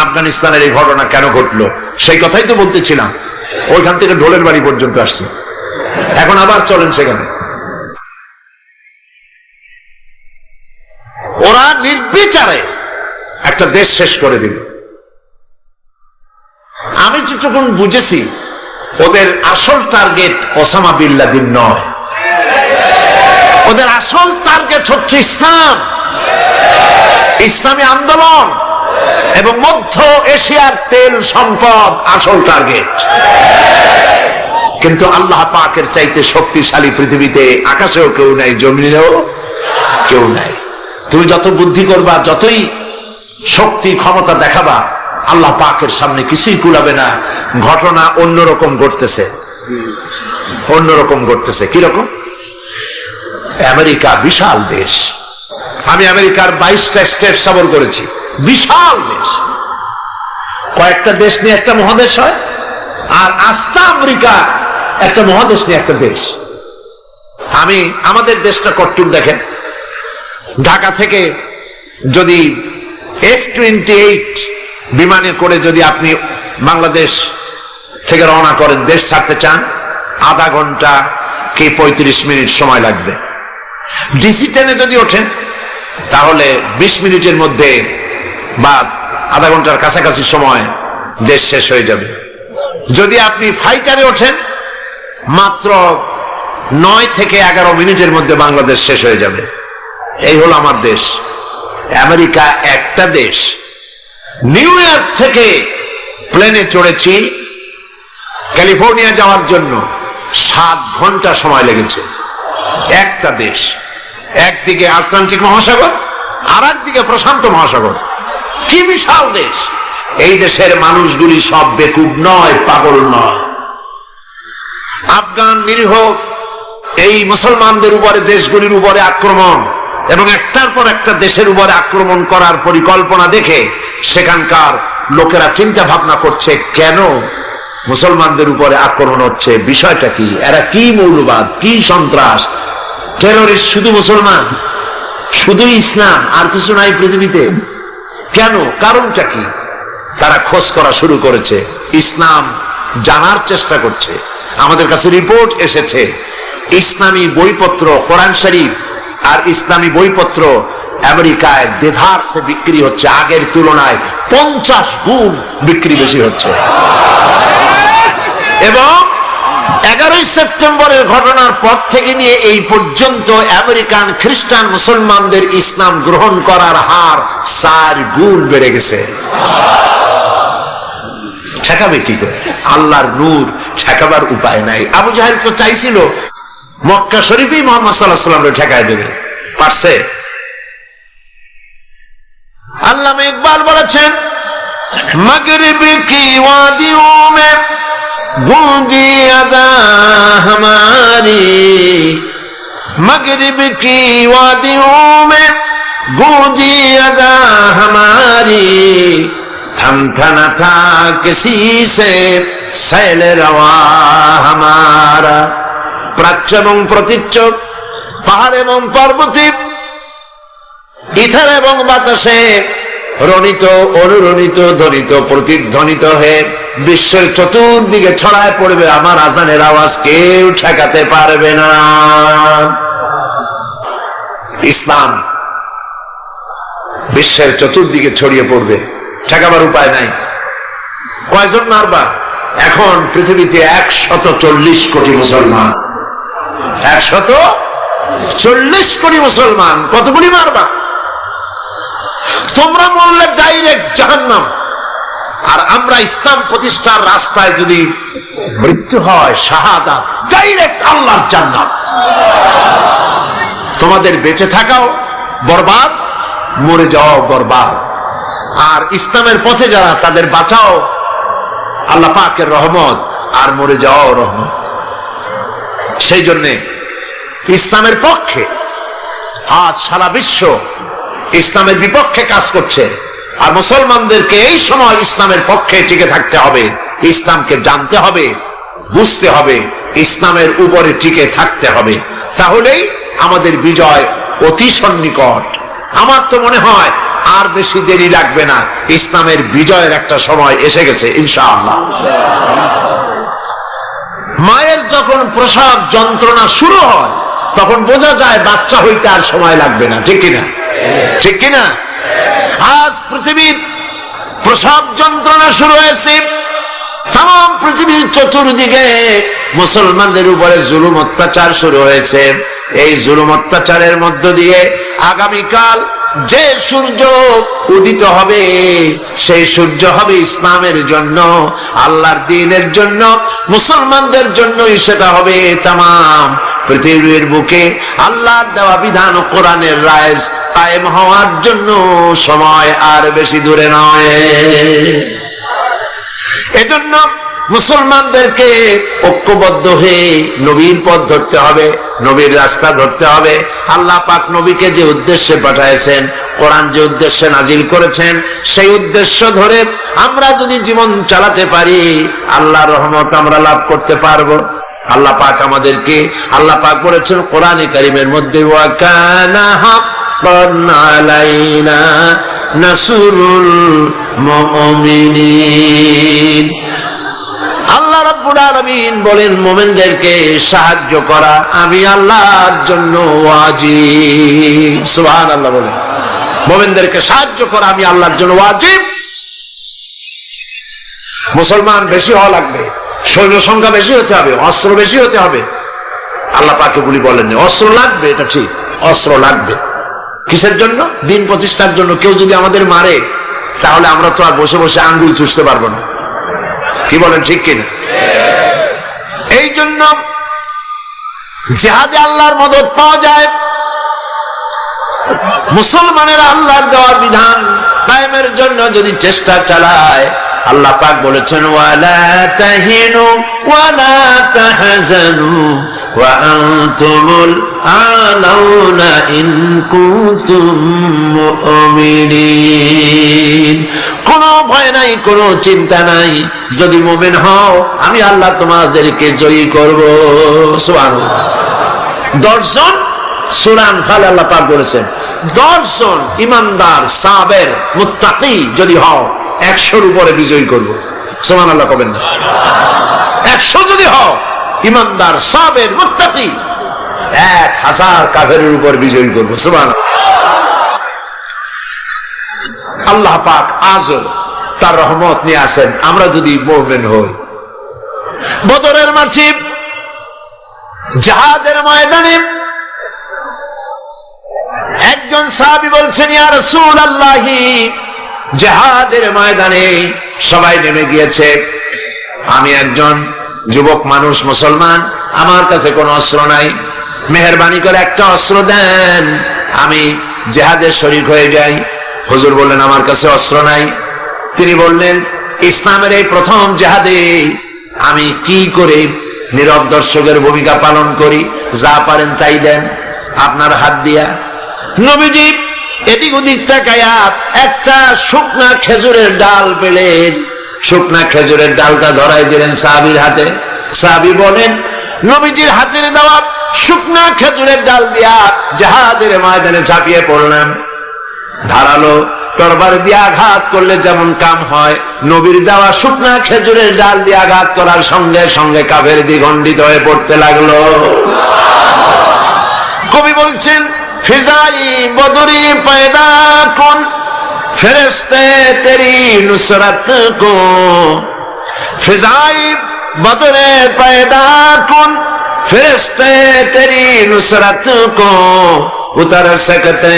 আফগানিস্তানের এই ঘটনা কেন ঘটলো সেই কথাই তো বলতেছিলাম। ওইখান থেকে ঢোলের বাড়ি পর্যন্ত আসছে, এখন আবার চলেন সেখানে। ওরা নির্বিচারে একটা দেশ শেষ করে দিল। আমি যতটুকু বুঝেছি ওদের আসল টার্গেট ওসামা বিন লাদেন নয়, ওদের আসল টার্গেট হচ্ছে ইসলাম, ইসলামী আন্দোলন এবং মধ্য এশিয়ার তেল সম্পদ আসল টার্গেট। কিন্তু আল্লাহ পাকের চাইতে শক্তিশালী পৃথিবীতে আকাশেও কেউ নাই, জমিনেও কেউ নাই। তুমি যত বুদ্ধি করবা, যতই শক্তি ক্ষমতা দেখাবা, আল্লাহ পাকের সামনে কিছুই কুলাবে না। ঘটনা অন্যরকম ঘটতেছে, অন্যরকম ঘটতেছে। কিরকম? আমেরিকা বিশাল দেশ, আমি আমেরিকার 22টা স্টেট সফর করেছি। বিশাল দেশ, কয়েকটা দেশ নিয়ে একটা মহাদেশ হয়, আর আস্থা আমেরিকা একটা মহাদেশ নিয়ে একটা দেশ। আমি আমাদের দেশটা কট্টুর দেখেন, ঢাকা থেকে যদি F-28 বিমানে করে যদি আপনি বাংলাদেশ থেকে রওনা করেন, দেশ ছাড়তে চান, আধা ঘন্টা কি 35 মিনিট সময় লাগবে। ডিসি ট্রেনে যদি ওঠেন তাহলে 20 মিনিটের মধ্যে বা আধা ঘন্টার কাছাকাছি সময় দেশ শেষ হয়ে যাবে। যদি আপনি ফাইটারে ওঠেন মাত্র 9 থেকে 11 মিনিটের মধ্যে বাংলাদেশ শেষ হয়ে যাবে। এই হলো আমার দেশ। আমেরিকা একটা দেশ। নিউ ইয়র্ক থেকে প্লেনে চড়েছি ক্যালিফোর্নিয়া যাওয়ার জন্য, 7 ঘন্টা সময় লেগেছে। একটা দেশ। একদিকে আটলান্টিক মহাসাগর, আর একদিকে প্রশান্ত মহাসাগর। কি বিশাল দেশ! এই দেশের মানুষগুলি সব বেকুব নয়, পাগল নয়। আফগান নিরীহ এই মুসলমানদের উপরে, দেশগুলির উপরে আক্রমণ এবং একটার পর একটা দেশের উপরে আক্রমণ করার পরিকল্পনা দেখে সেখানকার লোকেরা চিন্তা ভাবনা করছে, কেন মুসলমানদের উপরে আক্রমণ হচ্ছে, বিষয়টা কি, এরা কি মৌলবাদ, কি সন্ত্রাস, টেররিস্ট শুধু মুসলমান, শুধু ইসলাম, আর কিছু নাই পৃথিবীতে, কেন, কারণটা কি? তারা খোঁজ করা শুরু করেছে, ইসলাম জানার চেষ্টা করছে। আমাদের কাছে রিপোর্ট এসেছে, ইসলামী বইপত্র, কোরআন শরীফ আর ইসলামী বইপত্র আমেরিকায় দেধারসে বিক্রি হচ্ছে, আগের তুলনায় 50 গুণ বিক্রি বেশি হচ্ছে। এবং 11 সেপ্টেম্বরের ঘটনার পর থেকে নিয়ে এই পর্যন্ত আমেরিকান খ্রিস্টান মুসলমানদের ইসলাম গ্রহণ করার হার 4 গুণ বেড়ে গেছে। ঠেকাবে কি করে? আল্লাহর নূর, ঠেকাবার উপায় নাই। আবু জাহেল তো চাইছিল মক্কা শরীফেই মুহাম্মদ সাল্লাল্লাহু আলাইহি ওয়াসাল্লামকে ঠেকায় দেবে, পারছে? আল্লামা ইকবাল বলেছেন, মাগরিব কি ওয়াদিও মে গूंजी अदा हमारी, मगरिब की वादियों में गूंजी अदा हमारी, थमथा न था किसी से सैल रवा हमारा। প্রাচ্য এবং প্রতীচ্য, পাহাড় এবং পর্বতে, ইথার এবং বাতাসে রণিত, অনুরণিত, ধ্বনিত, প্রতিধ্বনিত হয়ে বিশ্বের চতুর্দিকে ছড়ায় পড়বে আমার আজানের আওয়াজ, কেউ ঠেকাতে পারবে না। ইসলাম বিশ্বের চতুর্দিকে ছড়িয়ে পড়বে, ঠেকাবার উপায় নাই। কয়জন মারবা? এখন পৃথিবীতে 140 কোটি মুসলমান, 140 কোটি মুসলমান, কতগুলি মারবা? তোমরা বললে ডাইরেক্ট জাহান্নাম, আর আমরা ইসলাম প্রতিষ্ঠার রাস্তায় যদি মৃত্যু হয়, শাহাদাত, ডাইরেক্ট আল্লাহর জান্নাত। তোমাদের বেঁচে থাকাও বরবাদ, মরে যাওয়াও বরবাদ। আর ইসলামের পথে যারা, তাদের বাঁচাও আল্লাহ পাকের রহমত, আর মরে যাওয়াও রহমত। সেই জন্যে ইসলামের পক্ষে আজ সারা বিশ্ব ইসলামের বিপক্ষে কাজ করছে, আর মুসলমানদেরকে এই সময় ইসলামের পক্ষে টিকে থাকতে হবে, ইসলামকে জানতে হবে, বুঝতে হবে, ইসলামের উপরে টিকে থাকতে হবে। তাহলেই আমাদের বিজয় অতি সন্নিকট। আমার তো মনে হয় আর বেশি দেরি লাগবে না, ইসলামের বিজয়ের একটা সময় এসে গেছে ইনশাআল্লাহ। মায়ের যখন প্রসব যন্ত্রণা শুরু হয়, তখন বোঝা যায় বাচ্চা হইতে আর সময় লাগবে না, ঠিক কিনা? ঠিক কিনা? আজ পৃথিবীর প্রসব যন্ত্রণা শুরু হয়েছে, তাম পৃথিবীর চতুর্দিকে মুসলমানদের উপরে জুলুম অত্যাচার শুরু হয়েছে। এই জুলুম অত্যাচারের মধ্য দিয়ে আগামীকাল যে সূর্য উদিত হবে, সেই সূর্য হবে ইসলামের জন্য, আল্লাহর দ্বীনের জন্য, মুসলমানদের জন্যই সেটা হবে। তামাম পৃথিবীর বুকে আল্লাহর দেওয়া বিধান ও কোরআনের রায় কায়েম হওয়ার জন্য সময় আর বেশি দূরে নয়। এজন্য মুসলমানদেরকে ঐক্যবদ্ধ হয়ে নবীর পথ ধরতে হবে, নবীর রাস্তা ধরতে হবে। আল্লাহ পাক নবীকে যে উদ্দেশ্যে পাঠাইছেন, কোরআন যে উদ্দেশ্যে নাজিল করেছেন, সেই উদ্দেশ্য ধরে আমরা যদি জীবন চালাতে পারি, আল্লাহর রহমত আমরা লাভ করতে পারবো। আল্লাহ পাক আমাদেরকে, আল্লাহ পাক বলেছেন কোরআনে কারীমের মধ্যে, ওয়া কানা হাক্কান আলাইনা নাসরুল মুমিনিন। আল্লাহ রাব্বুল আলামিন বলেন, মুমিনদেরকে সাহায্য করা আমি আল্লাহর জন্য ওয়াজিব। সুবহানাল্লাহ বলেন, মুমিনদেরকে সাহায্য করা আমি আল্লাহর জন্য ওয়াজিব। মুসলমান বেশি হওয়া লাগবে, সৈন্য সংখ্যা বেশি হতে হবে, অস্ত্র বেশি হতে হবে। আল্লাহ পাক এগুলি বলেন, অস্ত্র লাগবে, এটা ঠিক, অস্ত্র লাগবে। কিসের জন্য? দিন প্রতিষ্ঠার জন্য। কেউ যদি আমাদের মারে, তাহলে আমরা তো আর বসে বসে আঙ্গুল চুষতে পারবো না, কি বলেন, ঠিক কিনা? এই জন্য জিহাদে আল্লাহর মদদ পাওয়া যায়। মুসলমানেরা আল্লাহর দেওয়া বিধান কায়েমের জন্য যদি চেষ্টা চালায়, আল্লাহ পাক বলেছেন ওয়ালা তাহিনু ওয়ালা তাহজানু ওয়া আনতুমুল আলাউনা ইন কুনতুম মুমিনিন। কোনো ভয় নাই, কোনো চিন্তা নাই, যদি মুমিন হও আমি আল্লাহ তোমাদেরকে জয়ী করব। সুবহানাল্লাহ। 10 জন সূরা আনফাল আল্লাহ পাক বলেছেন 10 জন ইমানদার সাবের মুত্তাকি যদি হও 100-র উপরে বিজয়ী করব। সুবহানাল্লাহ কবেন না? 100 যদি হও ইমানদার সাবের মুত্তাকি 1000 কাফেরের উপর বিজয়ী করব। সুবহানাল্লাহ। আল্লাহ পাক আজও তার রহমত নিয়ে আসেন আমরা যদি মুমিন হই। বদরের মাঠে জিহাদের ময়দানে একজন সাহাবী বলছেন ইয়া রাসূলুল্লাহ, জিহাদের ময়দানে সবাই নেমে গিয়েছে, আমি একজন যুবক মানুষ মুসলমান, আমার কাছে কোনো অস্ত্র নাই, মেহেরবানি করে একটা অস্ত্র দেন, আমি জিহাদে শরীক হয়ে যাই। হুজুর বললেন আমার কাছে অস্ত্র নাই। তিনি বললেন ইসলামের এই প্রথম জিহাদে আমি কি করে নীরব দর্শকের ভূমিকা পালন করি, যা পারেন তাই দেন আপনার হাত দিয়া। নবীজি এদিক ওদিক তাকায়া একটা শুকনা খেজুরের ডাল পেলেন, শুকনা খেজুরের ডালটা ধরাই দিলেন সাহাবীর হাতে। সাহাবী বলেন নবীজির হাতের দেওয়া শুকনা খেজুরের ডাল দিয়া জিহাদের ময়দানে ঝাঁপিয়ে পড়লাম। ধারালো তরবার দিয়ে আঘাত করলে যেমন কাম হয়, নবীর দেওয়া শুকনা খেজুরের ডাল দিয়ে আঘাত করার সঙ্গে সঙ্গে কাফের দ্বিগণ্ডিত হয়ে পড়তে লাগলো। কবি বলছেন ফিজাই বদরি পয়দা কুন ফেরেশতে তেরি নুসরত কো, ফিজাই বদরে পয়দা কুন ফেরেশতে তেরি নুসরত কো, उतर सकते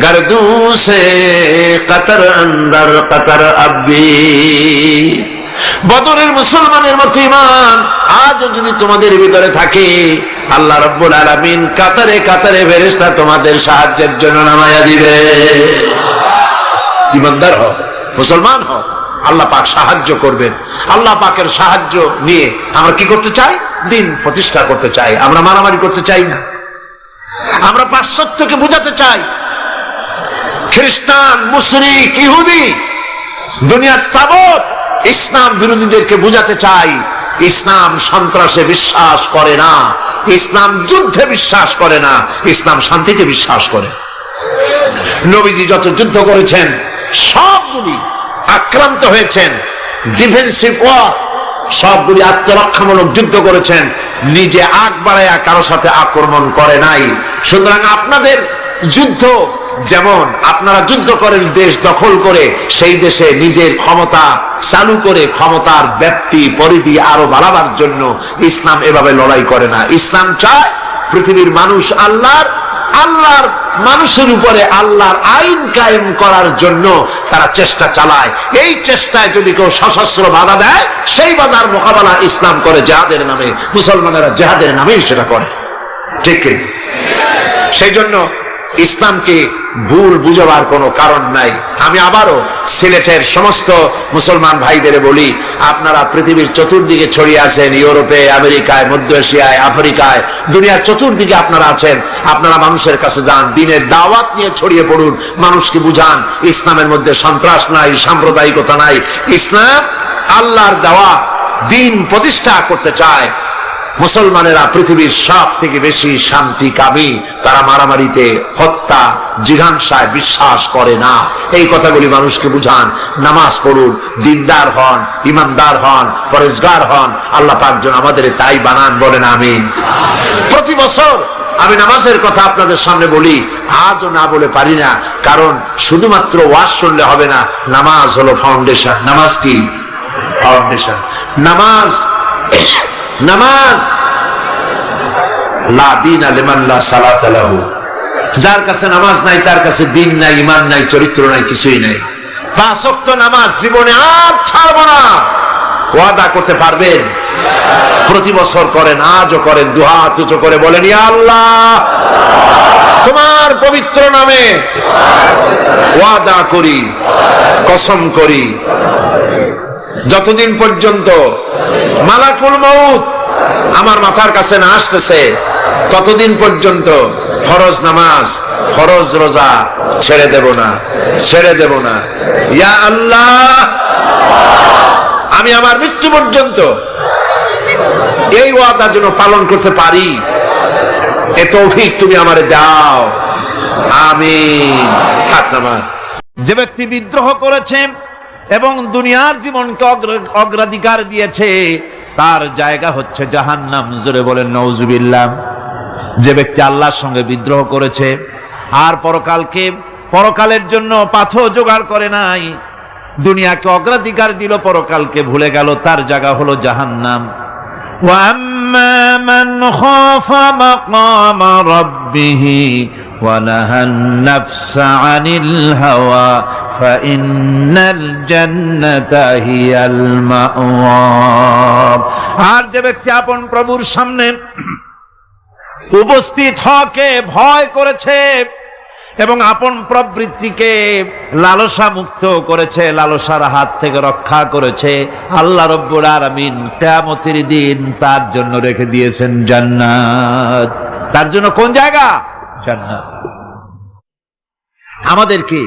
गर्दू से कतर अंदर कतर अब्बी। বদরের মুসলমানের মতো ঈমান আজ যদি তোমাদের ভিতরে থাকে, আল্লাহ রাব্বুল আলামিন কাতারে কাতারে ফেরেশতা তোমাদের সাহায্যের জন্য নামায়া দিবে। ঈমানদার হও, মুসলমান হও, আল্লাহ পাক সাহায্য করবেন। আল্লাহ পাকের সাহায্য নিয়ে আমরা কি করতে চাই? দিন প্রতিষ্ঠা করতে চাই। আমরা মারামারি করতে চাই না। আমরা পাশ্চাত্যকে বুঝাতে চাই, খ্রিস্টান, মুশরিক, ইহুদি, দুনিয়ার তাবত ইসলাম বিরোধীদেরকে বুঝাতে চাই ইসলাম সন্ত্রাসে বিশ্বাস করে না, ইসলাম যুদ্ধে বিশ্বাস করে না, ইসলাম শান্তিতে বিশ্বাস করে। নবীজি যত যুদ্ধ করেছেন সবগুলি আক্রান্ত হয়েছেন, ডিফেন্সিভ ওয়ার, সবগুলি আত্মরক্ষামূলক যুদ্ধ করেছেন, নিজে আগ বাড়াইয়া কারো সাথে আক্রমণ করে নাই। সুতরাং আপনাদের যুদ্ধ যেমন আপনারা যুদ্ধ করেন দেশ দখল করে, সেই দেশে নিজের ক্ষমতা চালু করে ক্ষমতার ব্যাপ্তি পরিধি আরো বাড়াবার জন্য ইসলাম এভাবে লড়াই করে না। ইসলাম চায় পৃথিবীর মানুষ আল্লাহর মানুষের উপরে আল্লাহর আইন কায়েম করার জন্য তারা চেষ্টা চালায়। এই চেষ্টায় যদি কেউ সশস্ত্র বাধা দেয়, সেই বাধার মোকাবেলা ইসলাম করে জিহাদের নামে। মুসলমানেরা জিহাদের নামেই সেটা করে, ঠিক? সেই জন্য ইসলামকে ভুল বুঝাবার কোনো কারণ নাই। আমি আবারও সিলেটের সমস্ত মুসলমান ভাইদের বলি, আপনারা পৃথিবীর চতুর্দিকে ছড়িয়ে আছেন, ইউরোপে, আমেরিকায়, মধ্য এশিয়ায়, আফ্রিকায়, দুনিয়ার চতুর্দিকে আপনারা আছেন। আপনারা মানুষের কাছে যান, দিনের দাওয়াত নিয়ে ছড়িয়ে পড়ুন, মানুষকে বুঝান ইসলামের মধ্যে সন্ত্রাস নাই, সাম্প্রদায়িকতা নাই। ইসলাম আল্লাহর দেওয়া দিন প্রতিষ্ঠা করতে চায়। মুসলমানেরা পৃথিবীর সব থেকে বেশি শান্তিকামী, তারা মারামারিতে, হত্যা, জিঘাংসায় বিশ্বাস করে না। এই কথাগুলি মানুষকে বুঝান। নামাজ পড়ুন, দিনদার হন, ইমানদার হন, পরেজগার হন। আল্লাহ পাক যেন আমাদের তাই বানান, বলেন আমিন। প্রতি বছর আমি নামাজের কথা আপনাদের সামনে বলি, আজও না বলে পারি না, কারণ শুধুমাত্র ওয়াজ শুনলে হবে না। নামাজ হলো ফাউন্ডেশন। নামাজ কি? ফাউন্ডেশন। নামাজ লা দীনা লিমান লা সালাতা লাহু, যার কাছে নামাজ নাই তার কাছে দিন নাই, ঈমান নাই, চরিত্র নাই, কিছুই নাই। 5 ওয়াক্ত নামাজ জীবনে আর ছাড়বো না। ওয়াদা করতে পারবেন? প্রতি বছর করেন, আজও করেন, দুহাত উঁচু করে বলেন, ইয়া আল্লাহ, তোমার পবিত্র নামে ওয়াদা করি, কসম করি, যতদিন পর্যন্ত মালাকুল মউত আমার মাথার কাছে না আসতেছে ততদিন পর্যন্ত ফরজ নামাজ, ফরজ রোজা ছেড়ে দেব না, ছেড়ে দেব না। ইয়া আল্লাহ, আমি আমার মৃত্যু পর্যন্ত এই ওয়াদা যেন পালন করতে পারি, এ তৌফিক তুমি আমারে দাও, আমিন। হাত নামান। যে ব্যক্তি বিদ্রোহ করেছে এবং দুনিয়ার জীবনকে অগ্রাধিকার দিয়েছে তার জায়গা হচ্ছে জাহান্নাম। জোরে বলেন নাউজুবিল্লাহ। যে ব্যক্তি আল্লাহর সঙ্গে বিদ্রোহ করেছে আর পরকালের জন্য পাথর জোগাড় করে নাই, দুনিয়াকে অগ্রাধিকার দিল, পরকালকে ভুলে গেল, তার জায়গা হলো জাহান্নাম। ওয়াম্মা মান খাফা মাকাম রাব্বিহি ওয়া নাহান নাফসা আনিল হাওয়া ফাইন্নাল জান্নাতা হিয়াল মাওয়া। আর যে ব্যক্তি আপন প্রভুর সামনে উপস্থিত হওয়াকে ভয় করেছে এবং আপন প্রবৃত্তিকে লালসা মুক্ত করেছে, লালসার হাত থেকে রক্ষা করেছে, আল্লাহ রব্বুল আলামিন কিয়ামতের দিন তার জন্য রেখে দিয়েছেন জান্নাত। তার জন্য কোন জায়গা? জান্নাত। আমাদেরকে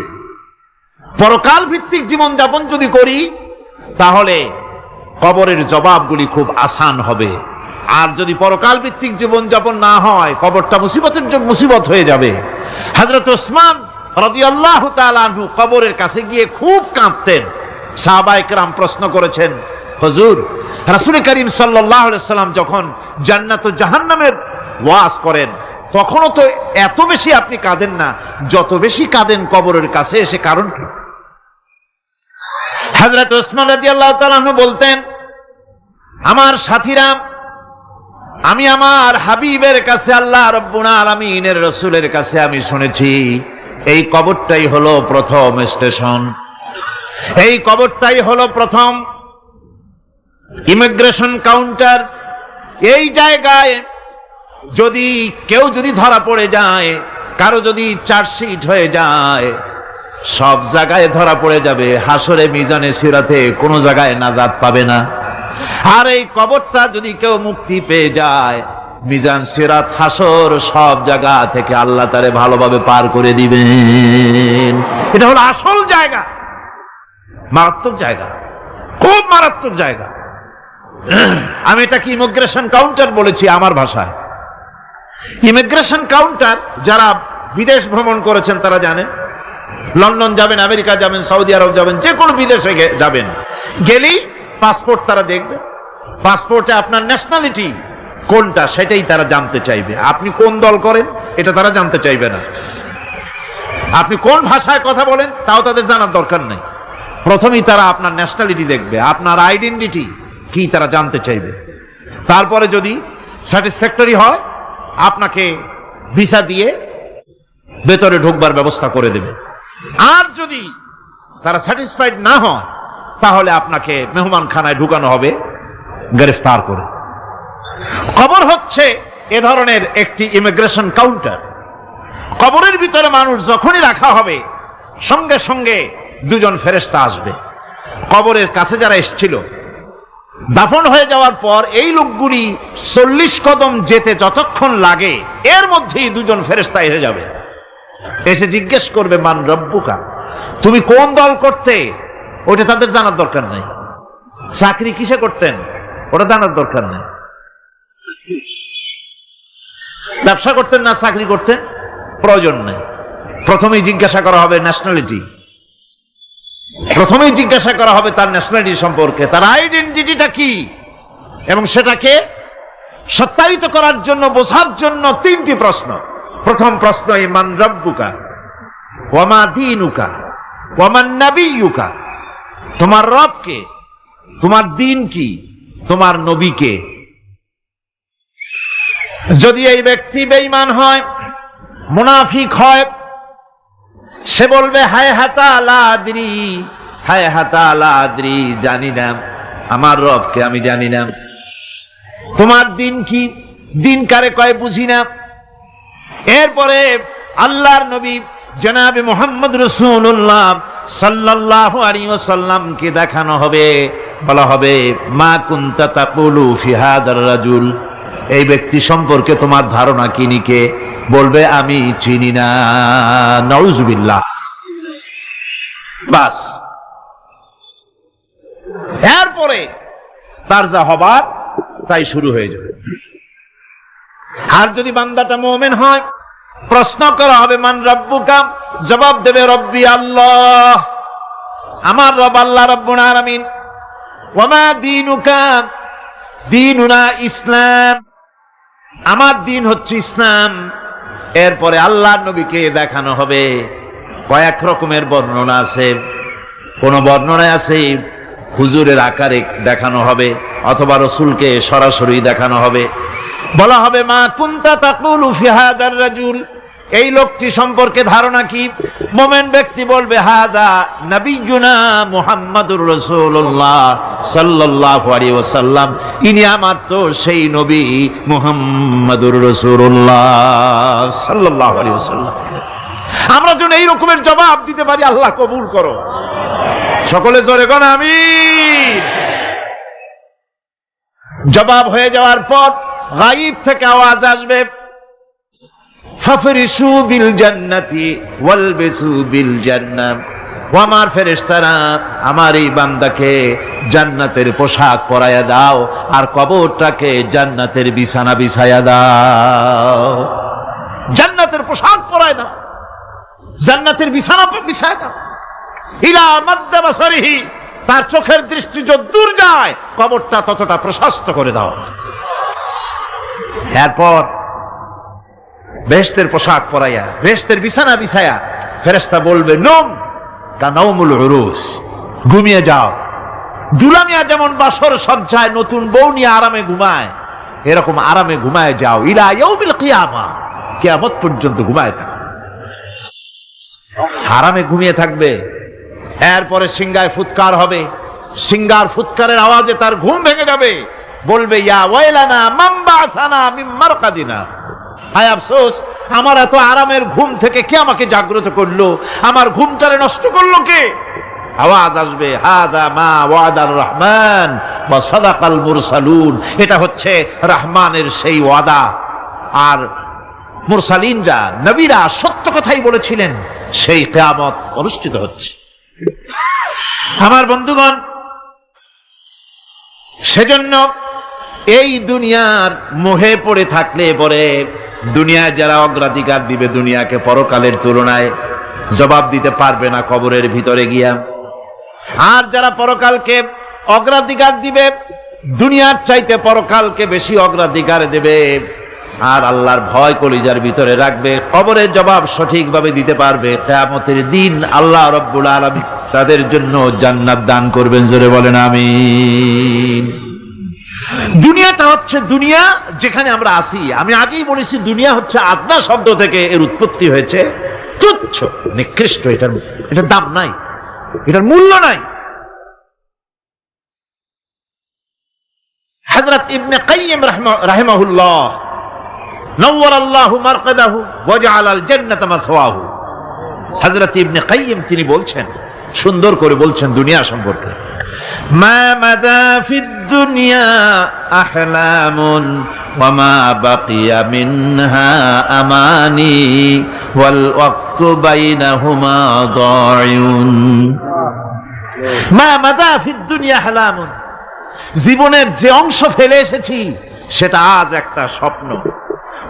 পরকাল ভিত্তিক জীবন যাপন যদি করি তাহলে কবরের জবাবগুলি খুব আসান হবে। আর যদি পরকাল ভিত্তিক জীবন যাপন না হয়, কবরটা মুসিবত হয়ে যাবে। হযরত ওসমান রাদিয়াল্লাহু তাআলা আনহু কবরের কাছে গিয়ে খুব কাঁদতেন। সাহাবায়ে কেরাম প্রশ্ন করেছেন, হুজুর, রাসূল করিম সাল্লাল্লাহু আলাইহি ওয়াসাল্লাম যখন জান্নাত ও জাহান্নামের ওয়াজ করেন তখনও তো এত বেশি আপনি কাঁদেন না, যত বেশি কাঁদেন কবরের কাছে এসে, কারণ কি? হযরত ওসমান রাদিয়াল্লাহু তাআলা আনহু বলতেন, আমার সাথীরা, আমি আমার হাবিবের কাছে, আল্লাহ রাব্বুল আলামিনের রাসূলের কাছে আমি শুনেছি এই কবরটাই হলো প্রথম স্টেশন, এই কবরটাই হলো প্রথম ইমিগ্রেশন কাউন্টার। এই জায়গায় যদি কেউ ধরা পড়ে যায়, কারো যদি চার্জশিট হয়ে যায়, সব জায়গায় ধরা পড়ে যাবে, হাসরে মিজানে সিরাতে কোনো জায়গায় নাজাত পাবে না। আর এই কবরটা যদি কেউ মুক্তি পেয়ে যায়, মিজান সিরাত হাসর সব জায়গা থেকে আল্লাহ তারে ভালোভাবে পার করে দিবেন। এটা হলো আসল জায়গা, মারাত্মক জায়গা, খুব মারাত্মক জায়গা। আমি এটাকে ইমিগ্রেশন কাউন্টার বলেছি আমার ভাষায়। ইমিগ্রেশন কাউন্টার যারা বিদেশ ভ্রমণ করেছেন তারা জানেন। লন্ডন যাবেন, আমেরিকা যাবেন, সৌদি আরব যাবেন, যে কোনো বিদেশে যাবেন, গেলেই পাসপোর্ট তারা দেখবে। পাসপোর্টে আপনার ন্যাশনালিটি কোনটা সেটাই তারা জানতে চাইবে। আপনি কোন দল করেন এটা তারা জানতে চাইবে না। আপনি কোন ভাষায় কথা বলেন তাও তাদের জানার দরকার নেই। প্রথমেই তারা আপনার ন্যাশনালিটি দেখবে, আপনার আইডেন্টিটি কি তারা জানতে চাইবে। তারপরে যদি স্যাটিসফ্যাক্টরি হয় আপনাকে ভিসা দিয়ে ভেতরে ঢুকবার ব্যবস্থা করে দেবে। আর যদি তারা স্যাটিসফাইড না হয় তাহলে আপনাকে মেহমানখানায় ঢুকানো হবে গ্রেফতার করে। কবর হচ্ছে এ ধরনের একটি ইমিগ্রেশন কাউন্টার। কবরের ভিতরে মানুষ যখনই রাখা হবে সঙ্গে সঙ্গে দুজন ফেরেশতা আসবে। কবরের কাছে যারা এসেছিল দাফন হয়ে যাওয়ার পর এই লোকগুলি 40 কদম যেতে যতক্ষণ লাগে এর মধ্যেই দুজন ফেরেশতা এসে যাবে, এসে জিজ্ঞেস করবে, মান রব্বুকা, তুমি কোন দল করতে? ওটা তাদের জানার দরকার নেই। চাকরি কিসে করতেন ওটা জানার দরকার নেই। ব্যবসা করতেন না চাকরি করতেন প্রয়োজন নেই। প্রথমেই জিজ্ঞাসা করা হবে ন্যাশনালিটি, প্রথমেই জিজ্ঞাসা করা হবে তার ন্যাশনালিটি সম্পর্কে, তার আইডেন্টিটিটা কি, এবং সেটাকে সত্যায়িত করার জন্য, বোঝার জন্য 3টি প্রশ্ন। প্রথম প্রশ্ন, মান রব্বুকা ওয়া মা দীনুকা ওয়া মান নাবিয়্যুকা, তোমার রব কে, তোমার দিন কি, তোমার নবী কে। যদি এই ব্যক্তি বেঈমান হয়, মুনাফিক হয়, সে বলবে হায় হাতা লা আদরি, হায় হাতা লা আদরি, জানি না। আমার রবকে আমি জানি না। তোমার দিন কি? দিন কারে কয় বুঝি না। এরপরে আল্লাহর নবী জনাবে মুহাম্মদ রাসূলুল্লাহ সাল্লাল্লাহু আলাইহি ওয়াসাল্লামকে দেখানো হবে, বলা হবে মা কুনতা তাকুলু ফি হাদার রাজুল, এই ব্যক্তি সম্পর্কে তোমার ধারণা কি নিকে? বলবে আমি চিনি না। নাউযুবিল্লাহ। বাস, এরপরে তার যা হবার তাই শুরু হয়ে যাবে। আর যদি বান্দাটা মুমিন হয়, প্রশ্ন করা হবে মান রাব্বুকা, জবাব দেবে রব্বি আল্লাহ, আমার রব আল্লাহ রাব্বুল আলামিন। ওয়া মা দীনুকা, দীনুনা ইসলাম, আমার দিন হচ্ছে ইসলাম। এরপরে আল্লাহর নবীকে দেখানো হবে। কয়েক রকমের বর্ণনা আছে। কোন বর্ণনায় আছে হুজুরের আকারে দেখানো হবে, অথবা রাসূলকে সরাসরি দেখানো হবে। বলা হবে মা কুনতা তাকুলু ফি হাদার রাজুল, এই লোকটি সম্পর্কে ধারণা কি? মুমিন ব্যক্তি বলবে হাদা নবিয়ুনা মুহাম্মাদুর রাসূলুল্লাহ সাল্লাল্লাহু আলাইহি ওয়াসাল্লাম, ইনি আমার তো সেই নবী মুহাম্মাদুর রাসূলুল্লাহ সাল্লাল্লাহু আলাইহি ওয়াসাল্লাম। আমরা যেন এই রকমের জবাব দিতে পারি, আল্লাহ কবুল করো। সকলে জোরে কোন আমিন। জবাব হয়ে যাওয়ার পর গায়ব থেকে আওয়াজ আসবে ফাফরিশু বিল জান্নাতি ওয়ালবিসু বিল জান্নাহ, ও আমার ফেরেশতারা আমার এই বান্দাকে জান্নাতের পোশাক পরায়া দাও আর কবরটাকে জান্নাতের বিছানা বিছায়া দাও। জান্নাতের পোশাক পরায় দাও, জান্নাতের বিছানা বিছায়া দাও। ইলা মাদ্দা বাসারিহি, তার চোখের দৃষ্টি যতদূর যায় কবরটা ততটা প্রশস্ত করে দাও। এরপর বেহেশতের পোশাক পরাইয়া বেহেশতের বিছানা বিছায়া ফেরেশতা বলবে নম কানাউমুল উরুস, ঘুমিয়ে যাও। দুলামিয়া যেমন বাসর সজ্জায় নতুন বউ নিয়ে আরামে ঘুমায়, এরকম আরামে ঘুমায় যাও। ইলা ইয়াউমিল কিয়ামা, কিয়ামত পর্যন্ত ঘুমায় থাকো, আরামে ঘুমিয়ে থাকবে। এরপরে সিংগায় ফুৎকার হবে, সিংগার ফুৎকারের আওয়াজে তার ঘুম ভেঙে যাবে। বলবে ইয়া ওয়াইলানা মান বা'সানা মিন মারকাদিনা, হায় আফসোস, আমার এত আরামের ঘুম থেকে কে আমাকে জাগ্রত করলো, আমার ঘুমটারে নষ্ট করলো কে? আওয়াজ আসবে হাদা মা ওয়াদার রহমান ওয়া সাদাকাল মুরসালুন, এটা হচ্ছে রহমানের সেই ওয়াদা, আর মুরসালিনরা নবীরা সত্য কথাই বলেছিলেন, সেই কিয়ামত অনুষ্ঠিত হচ্ছে। আমার বন্ধুগণ, সেজন্য এই দুনিয়ার মোহে পড়ে থাকলে পরে দুনিয়ায় যারা অগ্রাধিকার দিবে দুনিয়াকে পরকালের তুলনায়, জবাব দিতে পারবে না কবরের ভিতরে গিয়া। আর যারা পরকালকে অগ্রাধিকার দিবে, দুনিয়ার চাইতে পরকালকে বেশি অগ্রাধিকার দেবে, আর আল্লাহর ভয় কলিজার ভিতরে রাখবে, কবরের জবাব সঠিকভাবে দিতে পারবে, কিয়ামতের দিন আল্লাহ রাব্বুল আলামিন তাদের জন্য জান্নাত দান করবেন। জোরে বলেন আমিন। দুনিয়াটা হচ্ছে দুনিয়া যেখানে আমরা আছি। আমি আগেই বলেছি দুনিয়া হচ্ছে আদনা শব্দ থেকে এর উৎপত্তি হয়েছে। তুচ্ছ, নিকৃষ্ট, এটার দাম নাই, এটার মূল্য নাই। হযরত ইবনে কাইয়িম রাহিমাহুল্লাহ নওয়ারাল্লাহু মারকাদাহু ওয়া জাআলাল জান্নাতা মাসওয়াহু, হযরত ইবনে কাইয়িম তিনি বলছেন, সুন্দর করে বলছেন দুনিয়া সম্পর্কে, মা মাদা ফিদ দুনিয়া আহলামুন ওয়া মা বাকিয়া মিনহা আমানি ওয়াল ওয়াক্তু বাইনাহুমা দায়ুন। মা মাদা ফিদ দুনিয়া আহলামুন, জীবনের যে অংশ ফেলে এসেছি সেটা আজ একটা স্বপ্ন।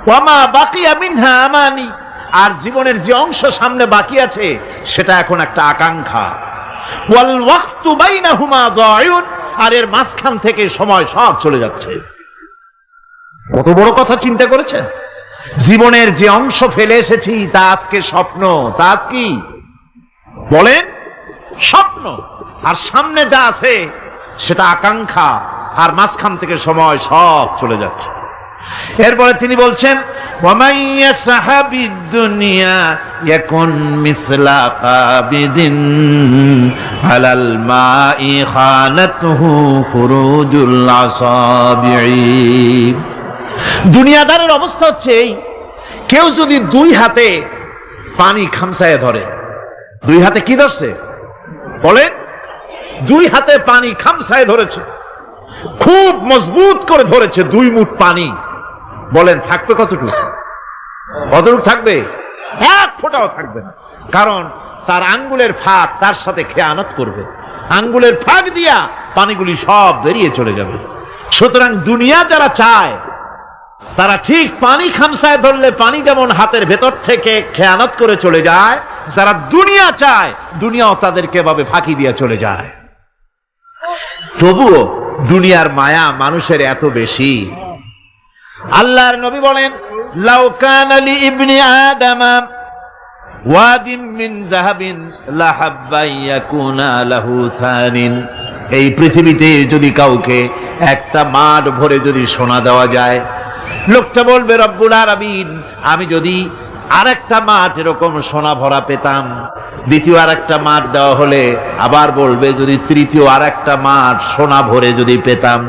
ওয়া মা বাকিয়া মিনহা আমানি, আর জীবনের যে অংশ সামনে বাকি আছে সেটা এখন একটা আকাঙ্ক্ষা। ওয়াল ওয়াক্তু বাইনাহুমা দায়ুন, আর এর মাঝখান থেকে সময় সব চলে যাচ্ছে। কত বড় কথা চিন্তা করেছেন? জীবনের যে অংশ ফেলে এসেছি তা আজকে স্বপ্ন, তা আজ কি বলেন? স্বপ্ন। আর সামনে যা আছে সেটা আকাঙ্ক্ষা, আর মাঝখান থেকে সময় সব চলে যাচ্ছে। এরপরে তিনি বলছেন وَمَنْ يَسْحَبِ الدُّنْيَا يَكُنْ مِثْلَ قَابِضٍ عَلَى الْمَاءِ خَانَتْهُ فُرُوجُ الْأَصَابِعِ। দুনিয়াদারের অবস্থা হচ্ছে এই, কেউ যদি দুই হাতে পানি খামসায় ধরে, দুই হাতে কি ধরছে বলেন? দুই হাতে পানি খামসায় ধরেছে, খুব মজবুত করে ধরেছে, 2 মুঠ পানি। বলেন থাকবে কতটুকু? কতটুকু থাকবে? 1 ফোঁটাও থাকবে না, কারণ তার আঙ্গুলের ফাঁক তার সাথে খেয়ানত করবে, আঙ্গুলের ফাঁক দিয়া পানিগুলি সব বেরিয়ে চলে যাবে। সুতরাং দুনিয়া যারা চায় তারা ঠিক পানি খামসায় ধরলে পানি যেমন হাতের ভেতর থেকে খেয়ানত করে চলে যায়, যারা দুনিয়া চায় দুনিয়াও তাদেরকে এভাবে ফাঁকি দিয়ে চলে যায়। তবুও দুনিয়ার মায়া মানুষের এত বেশি। আল্লাহর নবী বলেন, লাউ কানা লি ইবনি আদামা ওয়াদিন মিন যাহাবিন লাহাব্বা ইয়াকুনা লাহু থানিন। এই পৃথিবীতে যদি কাউকে একটা মাঠ ভরে যদি সোনা দেওয়া যায়, লোকটা বলবে রব্বুল আলামিন, আমি যদি আরেকটা মাঠ এরকম সোনা ভরা পেতাম। দ্বিতীয় আরেকটা মাঠ দেওয়া হলে আবার বলবে যদি তৃতীয় আরেকটা মাঠ সোনা ভরে যদি পেতাম।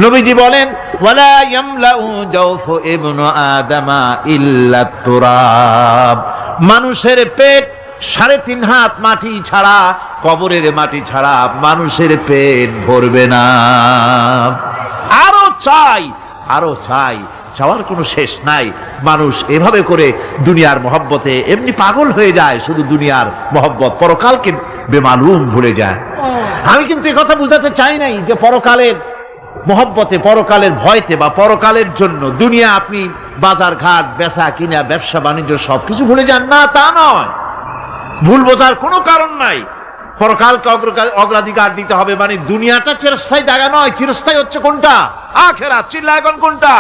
নবীজি বলেন, ওয়ালা ইয়ামলাউ জাওফু ইবনু আদামা ইল্লা তুরাব। মানুষের পেট 3.5 হাত মাটি ছাড়া, কবরের মাটি ছাড়া মানুষের পেট ভরবে না। আরো চাই, আরো চাই, চাওয়ার কোনো শেষ নাই। মানুষ এভাবে করে দুনিয়ার মহব্বতে এমনি পাগল হয়ে যায়, শুধু দুনিয়ার মহব্বত, পরকালকে বেমালুম ভুলে যায়। আমি কিন্তু একথা বুঝাতে চাই নাই যে পরকালের মহব্বতে, পরকালের ভয়তে বা পরকালের জন্য দুনিয়া আপনি বাজার ঘাট, বেচা কিনা, ব্যবসা বাণিজ্য সবকিছু ভুলে যান, না তা নয়। ভুল বোঝার কোনো কারণ নাই। পরকালকে অগ্রাধিকার দিতে হবে, মানে দুনিয়াটা চিরস্থায়ী জায়গা নয়। চিরস্থায়ী হচ্ছে কোনটা? আখিরাত। চিল্লা এখন কোনটা?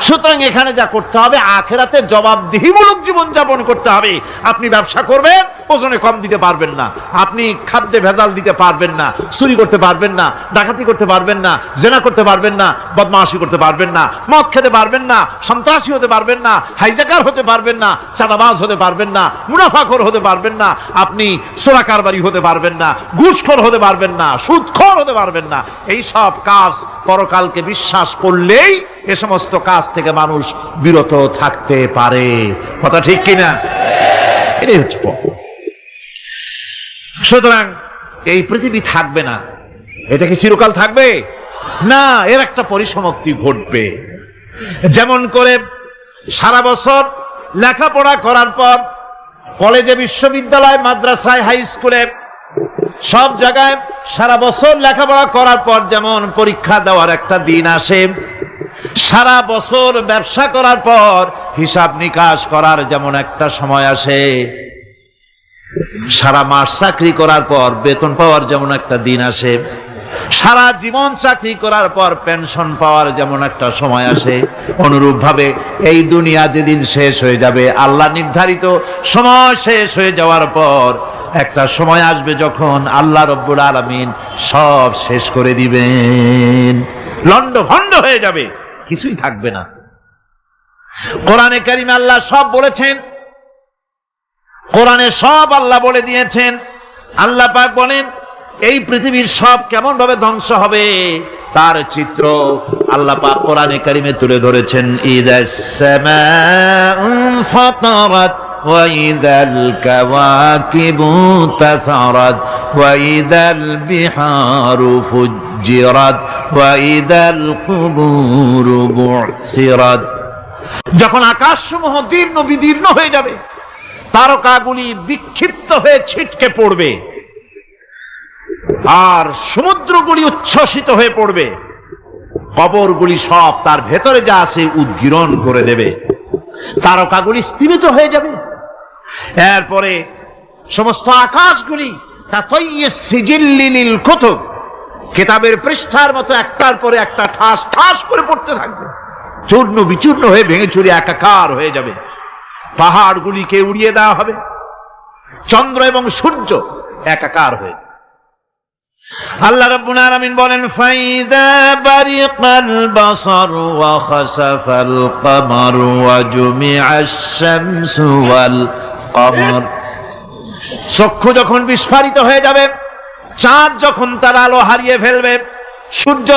সুতরাং এখানে যা করতে হবে, আখিরাতে জবাবদিহিমূলক জীবন যাপন করতে হবে। আপনি ব্যবসা করবেন, ওজনে কম দিতে পারবেন না। আপনি খাদ্যে ভেজাল দিতে পারবেন না, চুরি করতে পারবেন না, ডাকাতি করতে পারবেন না, জেনা করতে পারবেন না, বদমাশি করতে পারবেন না, মদ খেতে পারবেন না, সন্ত্রাসী হতে পারবেন না, হাইজাকার হতে পারবেন না, চাঁদাবাজ হতে পারবেন না, মুনাফাখোর হতে পারবেন না, আপনি চোরা কারবারি হতে পারবেন না, ঘুষখোর হতে পারবেন না, সুদখোর হতে পারবেন না। এই সব কাজ পরকালকে বিশ্বাস করলেই এ সমস্ত কাজ থেকে মানুষ বিরত থাকতে পারে। কথা ঠিক কিনা? এটাই হচ্ছে। সুতরাং এই পৃথিবী থাকবে না, এটা কি চিরকাল থাকবে? না, এর একটা পরিসমাপ্তি ঘটবে। যেমন করে সারা বছর লেখাপড়া করার পর কলেজে, বিশ্ববিদ্যালয়, মাদ্রাসায়, হাই স্কুলে, সব জায়গায় সারা বছর লেখাপড়া করার পর যেমন পরীক্ষা দেওয়ার একটা দিন আসে, সারা বছর ব্যবসা করার পর হিসাব নিকাশ করার যেমন একটা সময় আসে, সারা মাস চাকরি করার পর বেতন পাওয়ার যেমন একটা দিন আসে, সারা জীবন চাকরি করার পর পেনশন পাওয়ার যেমন একটা সময় আসে, অনুরূপ ভাবে এই দুনিয়া যেদিন শেষ হয়ে যাবে, আল্লাহ নির্ধারিত সময় শেষ হয়ে যাওয়ার পর একটা সময় আসবে যখন আল্লাহ রব্বুল আলামিন সব শেষ করে দিবেন, লন্ড ভন্ড হয়ে যাবে, কিছুই থাকবে না। কোরআনে কারিমে আল্লাহ সব বলেছেন, কোরআনে সব আল্লাহ বলে দিয়েছেন। আল্লাহ পাক বলেন এই পৃথিবীর সব কেমন ভাবে ধ্বংস হবে তার চিত্র আল্লাহ পাক কোরআনে কারিমে তুলে ধরেছেন। ইযাস সামাউ ফাতারাত ওয়া ইযাল কাওয়াকিবু তাসারাত ওয়া ইযাল বিহারু ফুজ্জিরাত ওয়া ইযাল কুবুরু বু'সিরাত। যখন আকাশসমূহ দীর্ণ বিদীর্ণ হয়ে যাবে, তারকাগুলি বিক্ষিপ্ত হয়ে ছিটকে পড়বে, আর সমুদ্রগুলি উচ্ছ্বসিত হয়ে পড়বে, কবরগুলি সব তার ভেতরে যা আছে উদ্গীরণ করে দেবে, তারকাগুলি স্থিমিত হয়ে যাবে। এরপরে সমস্ত আকাশগুলি সিজিল্লিল কুতুব, কিতাবের পৃষ্ঠার মতো একটার পরে একটা ঠাস ঠাস করে পড়তে থাকবে, চূর্ণ বিচূর্ণ হয়ে ভেঙে চুরে একাকার হয়ে যাবে। পাহাড়গুলিকে উড়িয়ে দেওয়া হবে, চন্দ্র এবং সূর্য একাকার হয়ে। আল্লাহ রাব্বুল আলামিন বলেন ফাইযা বারিকাল বাসার ওয়া খাসাফাল কামারু ওয়া জুমিআশ শামসু ওয়াল কমর। চক্ষু যখন বিস্ফারিত হয়ে যাবে, চাঁদ যখন তার আলো হারিয়ে ফেলবে, সূর্য